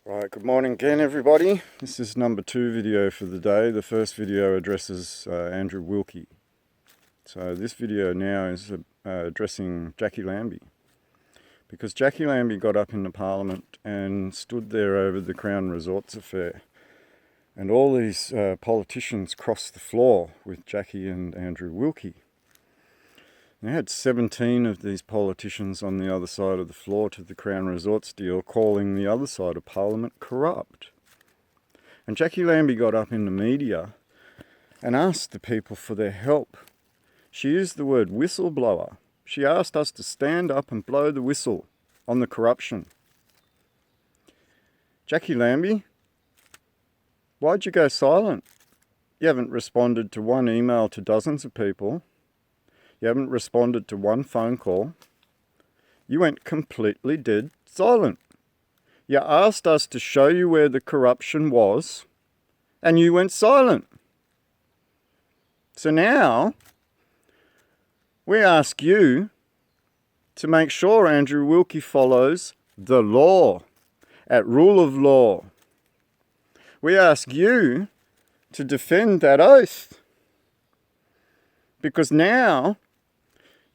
Right, good morning again everybody. This is number 2 video for the day. The first video addresses Andrew Wilkie. So this video now is addressing Jacqui Lambie. Because Jacqui Lambie got up in the Parliament and stood there over the Crown Resorts affair. And all these politicians crossed the floor with Jacqui and Andrew Wilkie. They had 17 of these politicians on the other side of the floor to the Crown Resorts deal, calling the other side of Parliament corrupt. And Jacqui Lambie got up in the media and asked the people for their help. She used the word whistleblower. She asked us to stand up and blow the whistle on the corruption. Jacqui Lambie, why'd you go silent? You haven't responded to one email to dozens of people. You haven't responded to one phone call. You went completely dead silent. You asked us to show you where the corruption was, and you went silent. So now, we ask you to make sure Andrew Wilkie follows the law, at rule of law. We ask you to defend that oath, because now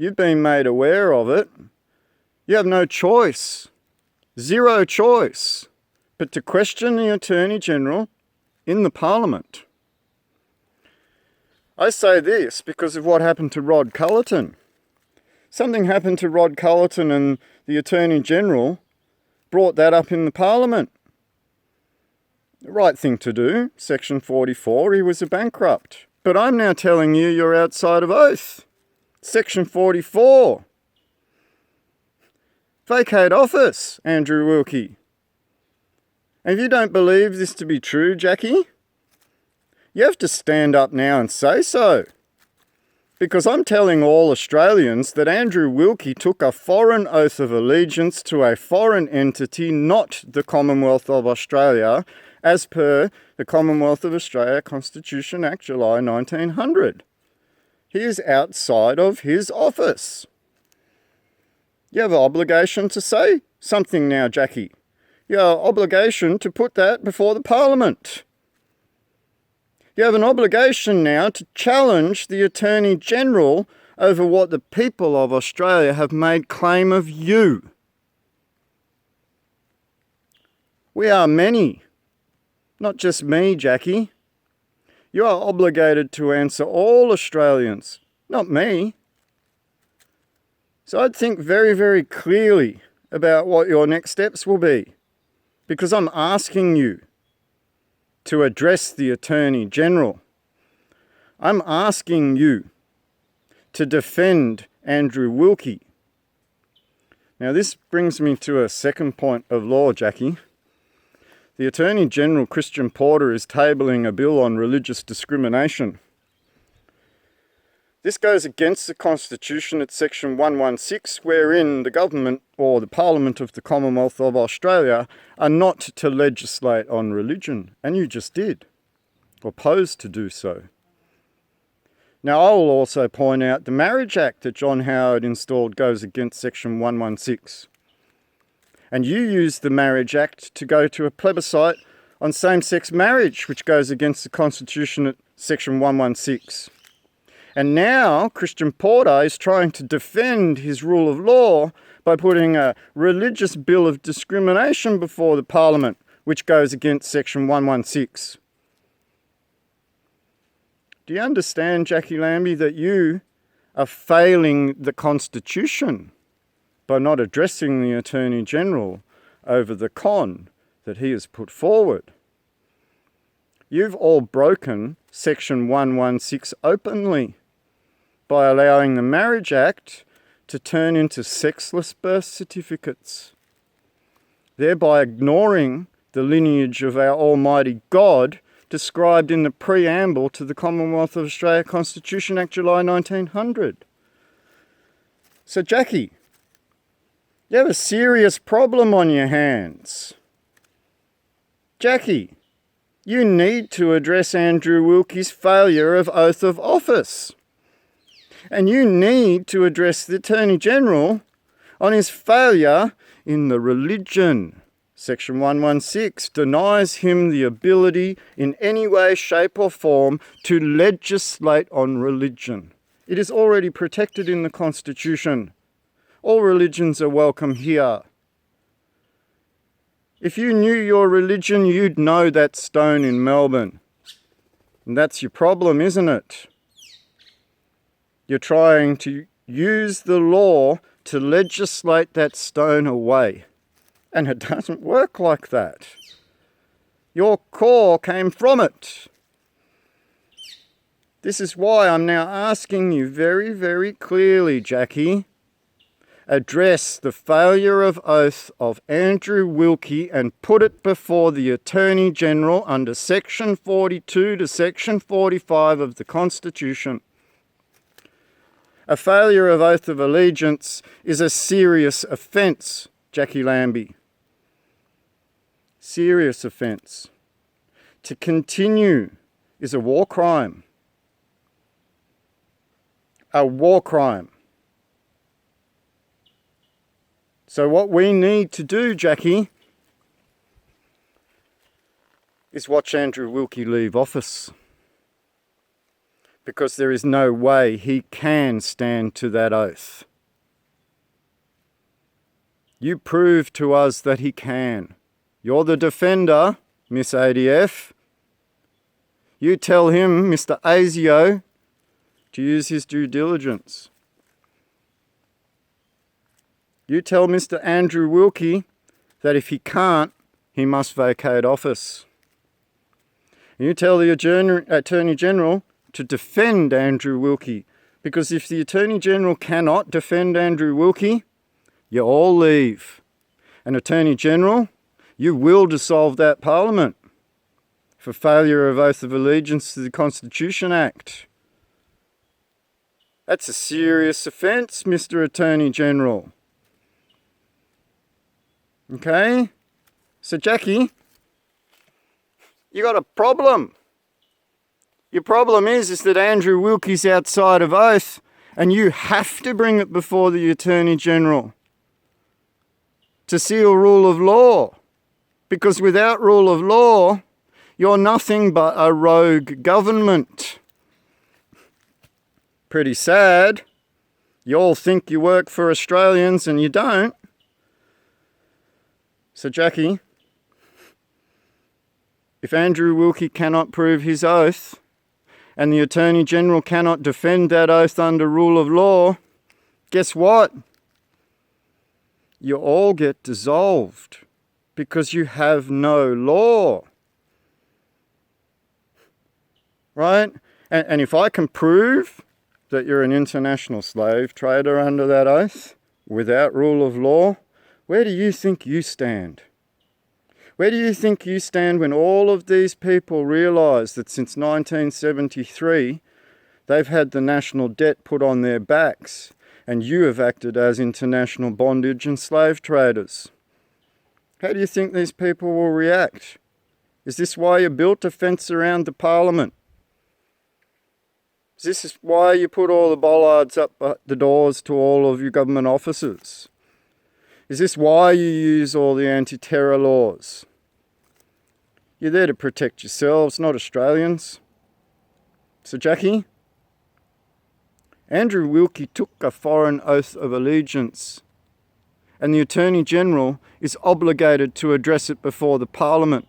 you've been made aware of it. You have no choice, zero choice, but to question the Attorney General in the Parliament. I say this because of what happened to Rod Culleton. Something happened to Rod Culleton and the Attorney General brought that up in the Parliament. The right thing to do, Section 44, he was a bankrupt. But I'm now telling you you're outside of oath. Section 44. Vacate office, Andrew Wilkie. And if you don't believe this to be true, Jacqui, you have to stand up now and say so. Because I'm telling all Australians that Andrew Wilkie took a foreign oath of allegiance to a foreign entity, not the Commonwealth of Australia, as per the Commonwealth of Australia Constitution Act, July 1900. He is outside of his office. You have an obligation to say something now, Jacqui. You have an obligation to put that before the Parliament. You have an obligation now to challenge the Attorney General over what the people of Australia have made claim of you. We are many, not just me, Jacqui. You are obligated to answer all Australians, not me. So I'd think very, very clearly about what your next steps will be, because I'm asking you to address the Attorney General. I'm asking you to defend Andrew Wilkie. Now this brings me to a second point of law, Jacqui. The Attorney General, Christian Porter, is tabling a bill on religious discrimination. This goes against the Constitution at Section 116, wherein the government or the Parliament of the Commonwealth of Australia are not to legislate on religion. And you just did, or posed to do so. Now I will also point out the Marriage Act that John Howard installed goes against Section 116. And you used the Marriage Act to go to a plebiscite on same-sex marriage, which goes against the Constitution at Section 116. And now Christian Porter is trying to defend his rule of law by putting a religious bill of discrimination before the Parliament, which goes against Section 116. Do you understand, Jacqui Lambie, that you are failing the Constitution by not addressing the Attorney General over the con that he has put forward? You've all broken Section 116 openly by allowing the Marriage Act to turn into sexless birth certificates, thereby ignoring the lineage of our Almighty God described in the preamble to the Commonwealth of Australia Constitution Act, July 1900. So, Jacqui, you have a serious problem on your hands. Jacqui, you need to address Andrew Wilkie's failure of oath of office. And you need to address the Attorney General on his failure in the religion Section 116 denies him the ability in any way, shape or form to legislate on religion. It is already protected in the Constitution. All religions are welcome here. If you knew your religion, you'd know that stone in Melbourne. And that's your problem, isn't it? You're trying to use the law to legislate that stone away. And it doesn't work like that. Your core came from it. This is why I'm now asking you very, very clearly, Jacqui, address the failure of oath of Andrew Wilkie and put it before the Attorney General under Section 42 to Section 45 of the Constitution. A failure of oath of allegiance is a serious offence, Jacqui Lambie. Serious offence. To continue is a war crime. A war crime. So what we need to do, Jacqui, is watch Andrew Wilkie leave office. Because there is no way he can stand to that oath. You prove to us that he can. You're the defender, Miss ADF. You tell him, Mr. ASIO, to use his due diligence. You tell Mr. Andrew Wilkie that if he can't, he must vacate office. And you tell the Attorney General to defend Andrew Wilkie, because if the Attorney General cannot defend Andrew Wilkie, you all leave. And Attorney General, you will dissolve that Parliament for failure of oath of allegiance to the Constitution Act. That's a serious offence, Mr. Attorney General. Okay? So Jacqui, you got a problem. Your problem is that Andrew Wilkie's outside of oath and you have to bring it before the Attorney General to seal rule of law. Because without rule of law, you're nothing but a rogue government. Pretty sad. You all think you work for Australians and you don't. So Jacqui, if Andrew Wilkie cannot prove his oath and the Attorney General cannot defend that oath under rule of law, guess what? You all get dissolved because you have no law. Right? And if I can prove that you're an international slave trader under that oath without rule of law, where do you think you stand? Where do you think you stand when all of these people realise that since 1973 they've had the national debt put on their backs and you have acted as international bondage and slave traders? How do you think these people will react? Is this why you built a fence around the Parliament? Is this why you put all the bollards up at the doors to all of your government offices? Is this why you use all the anti-terror laws? You're there to protect yourselves, not Australians. So Jacqui, Andrew Wilkie took a foreign oath of allegiance and the Attorney General is obligated to address it before the Parliament.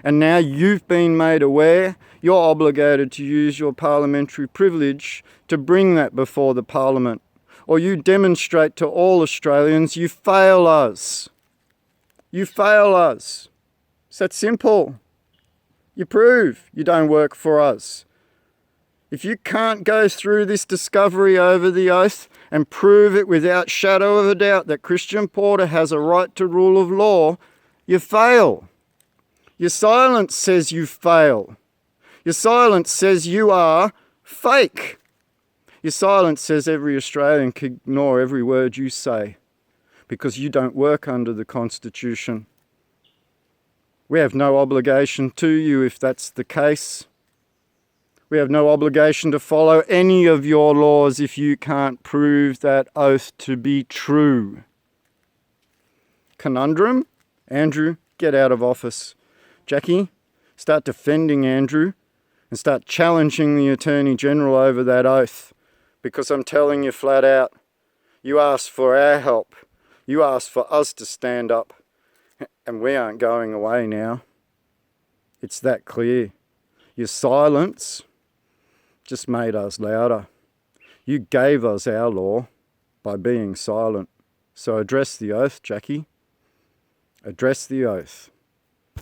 And now you've been made aware, you're obligated to use your parliamentary privilege to bring that before the Parliament. Or you demonstrate to all Australians you fail us. You fail us. It's that simple. You prove you don't work for us. If you can't go through this discovery over the oath and prove it without shadow of a doubt that Christian Porter has a right to rule of law, you fail. Your silence says you fail. Your silence says you are fake. Your silence says every Australian can ignore every word you say because you don't work under the Constitution. We have no obligation to you if that's the case. We have no obligation to follow any of your laws if you can't prove that oath to be true. Conundrum? Andrew get out of office. Jacqui, start defending Andrew and start challenging the Attorney General over that oath. Because I'm telling you flat out, you asked for our help. You asked for us to stand up. And we aren't going away now. It's that clear. Your silence just made us louder. You gave us our law by being silent. So address the oath, Jacqui. Address the oath.